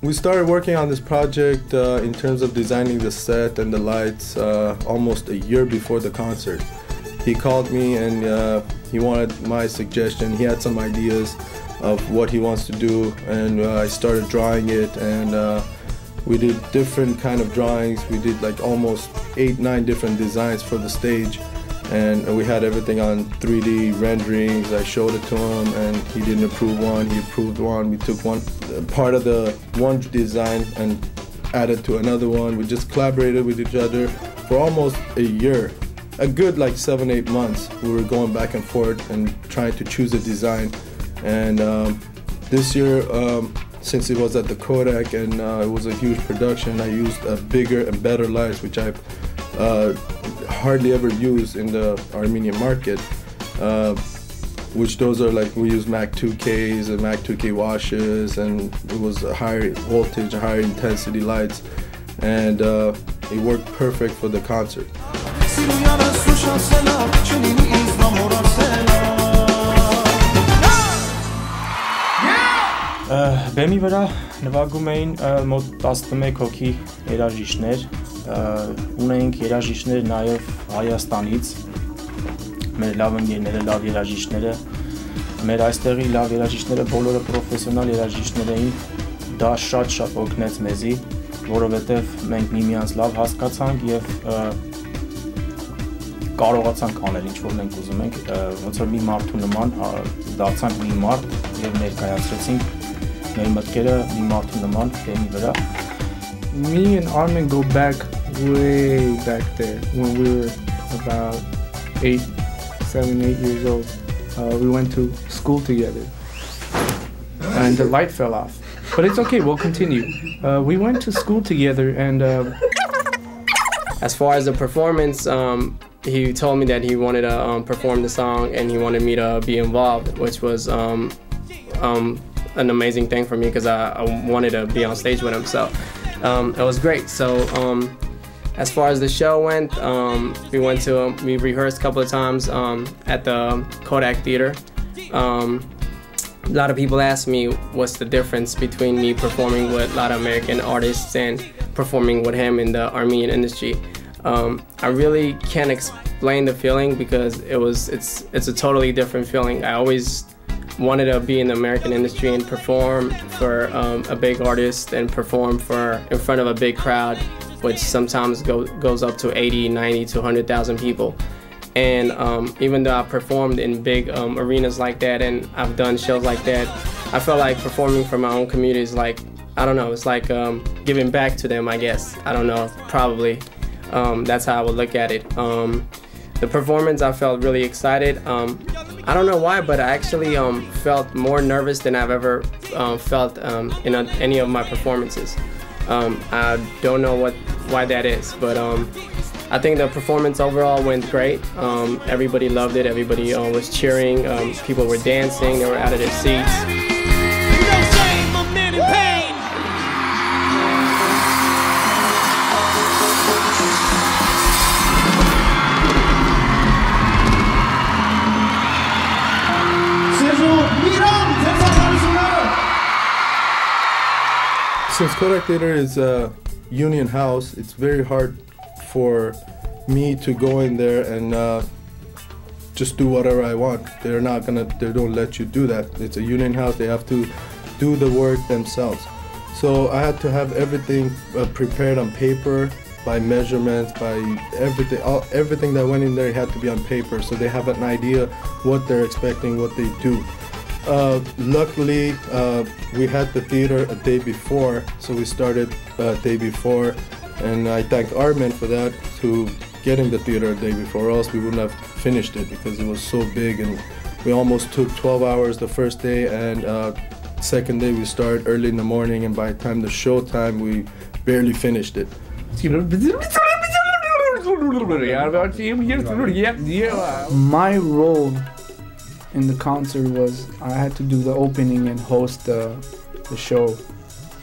We started working on this project in terms of designing the set and the lights almost a year before the concert. He called me and he wanted my suggestion. He had some ideas of what he wants to do, and I started drawing it, and we did different kind of drawings. We did like almost 8-9 different designs for the stage, and we had everything on 3D renderings. I showed it to him and he didn't approve one, he approved one. We took one part of the one design and added to another one. We just collaborated with each other for almost a year. A good like 7-8 months. We were going back and forth and trying to choose a design. And this year, since it was at the Kodak and it was a huge production, I used bigger and better lights, which I've hardly ever used in the Armenian market. Which those are like, we use Mac 2Ks and Mac 2K washes, and it was a higher voltage, higher intensity lights, and it worked perfect for the concert. Բեմի վրա նվագում էին մոտ 11 հոգի երաժիշտներ, ունեինք երաժիշտներ նաև Հայաստանից, մեր լավ ընկերները, լավ երաժիշտները, մեր այստեղի լավ երաժիշտները բոլորը պրոֆեսիոնալ երաժիշտներ էին, դա շատ օգնեց մեզի, որովհետև մենք միմյանց լավ հասկացանք և կարողացանք անել ինչ որ մենք ուզում ենք, ոնց որ մի մարդու նման դարձանք մի մարդ և ներկայացրեցինք մեր մտքերը մի մարդու նման բեմի վրա. Me and Armen go back way back there when we were about 7, 8 years old. We went to school together and the light fell off. But it's okay, we'll continue. We went to school together and as far as the performance, he told me that he wanted to perform the song and he wanted me to be involved, which was an amazing thing for me because I wanted to be on stage with him. So it was great. So as far as the show went, we rehearsed a couple of times at the Kodak Theater. A lot of people ask me what's the difference between me performing with a lot of American artists and performing with him in the Armenian industry. I really can't explain the feeling because it's a totally different feeling. I always wanted to be in the American industry and perform for a big artist and perform in front of a big crowd, which sometimes goes up to 80, 90 to 100,000 people. And even though I performed in big arenas like that and I've done shows like that, I felt like performing for my own community is like, I don't know, it's like giving back to them, I guess. I don't know, probably. That's how I would look at it. The performance, I felt really excited. I don't know why, but I actually felt more nervous than I've ever felt in any of my performances. I don't know why that is, but I think the performance overall went great. Everybody loved it. Everybody was cheering. People were dancing. They were out of their seats. Since Kodak Theater is a union house, it's very hard for me to go in there and just do whatever I want. They don't let you do that. It's a union house, they have to do the work themselves. So I had to have everything prepared on paper, by measurements, by everything that went in there had to be on paper, so they have an idea what they're expecting, what they do. Luckily, we had the theater a day before, so we started a day before, and I thank Armen for that, to getting the theater a day before, or else we wouldn't have finished it because it was so big, and we almost took 12 hours the first day, and second day we started early in the morning, and by the time the show time, we barely finished it. My role in the concert was I had to do the opening and host the show,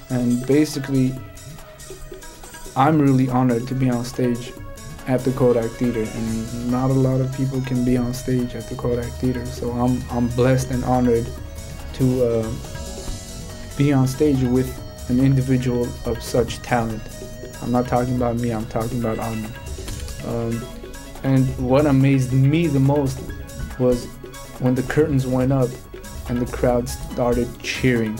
and basically I'm really honored to be on stage at the Kodak Theater, and not a lot of people can be on stage at the Kodak Theater, so I'm blessed and honored to be on stage with an individual of such talent. I'm not talking about me, I'm talking about Armen. And what amazed me the most was when the curtains went up and the crowd started cheering.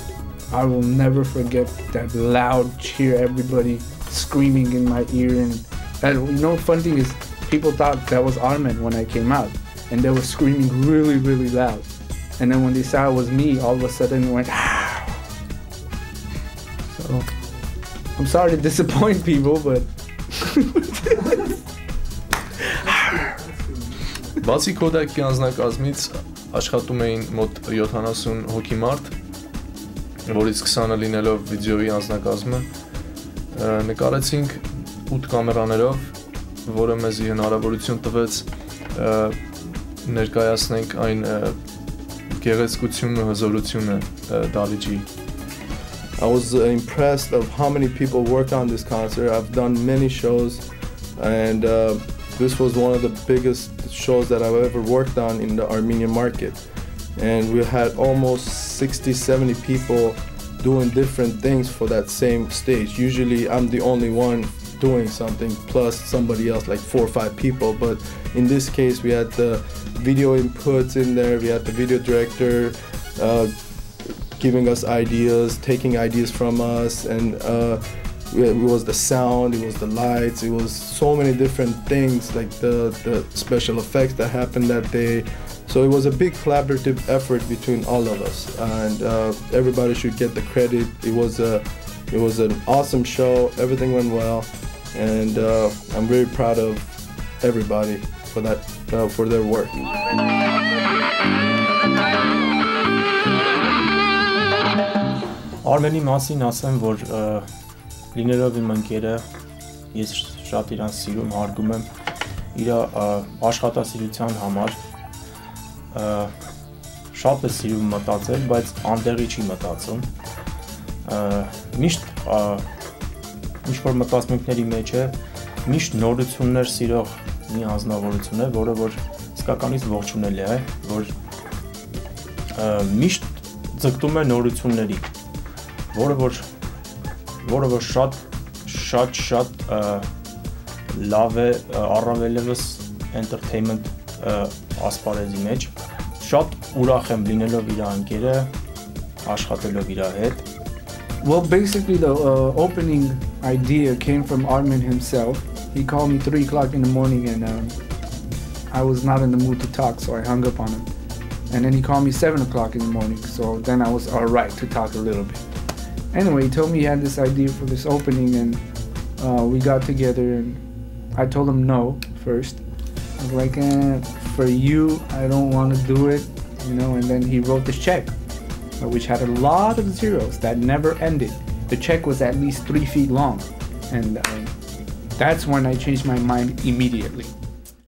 I will never forget that loud cheer, everybody screaming in my ear. And you know, fun thing is, people thought that was Armen when I came out, and they were screaming really, really loud. And then when they saw it was me, all of a sudden it went, ah. So, I'm sorry to disappoint people, but Բացի Kodak-ի անձնակազմից աշխատում էին մոտ 70 հոգի մարդ, որից 20-ը լինելով վիդեոյի անձնակազմը, նկարեցինք 8 կամերաներով, որը մեզի հնարավորություն տվեց ներկայացնենք այն գեղեցկությունն ու հզորությունը դալիճի. I was impressed of how many people worked on this concert. I've done many shows, and this was one of the biggest shows that I've ever worked on in the Armenian market. And we had almost 60-70 people doing different things for that same stage. Usually I'm the only one doing something, plus somebody else, like 4 or 5 people. But in this case, we had the video inputs in there, we had the video director giving us ideas, taking ideas from us, and it was the sound, it was the lights, it was so many different things, like the special effects that happened that day. So it was a big collaborative effort between all of us, and everybody should get the credit. It was an awesome show. Everything went well, and I'm very proud of everybody for that, for their work. Արմենի մասին ասեմ, որ լինելով իմ ընկերը, ես շատ իրան սիրում, հարգում եմ, իր աշխատասիրության համար, շատ է սիրում մտածել, բայց անտեղի չի մտածում, միշտ ինչ-որ մտածմունքների մեջ է, միշտ նորություններ սիրող մի անձնավորություն է, որը որ իսկականից ողջունելի է, որ միշտ ձգտում է նորությունների, որը որ շատ լավ է առավելևս entertainment ասպարեզի մեջ, շատ ուրախ եմ լինելով իր ընկերը, աշխատելով իր հետ. Well, basically the opening idea came from Armen himself. He called me 3 o'clock in the morning, and I was not in the mood to talk, so I hung up on him. And then he called me 7 o'clock in the morning, so then I was all right to talk a little bit. Anyway, he told me he had this idea for this opening, and we got together, and I told him no first. I was like, for you, I don't want to do it, you know, and then he wrote this check, which had a lot of zeros that never ended. The check was at least 3 feet long, and that's when I changed my mind immediately.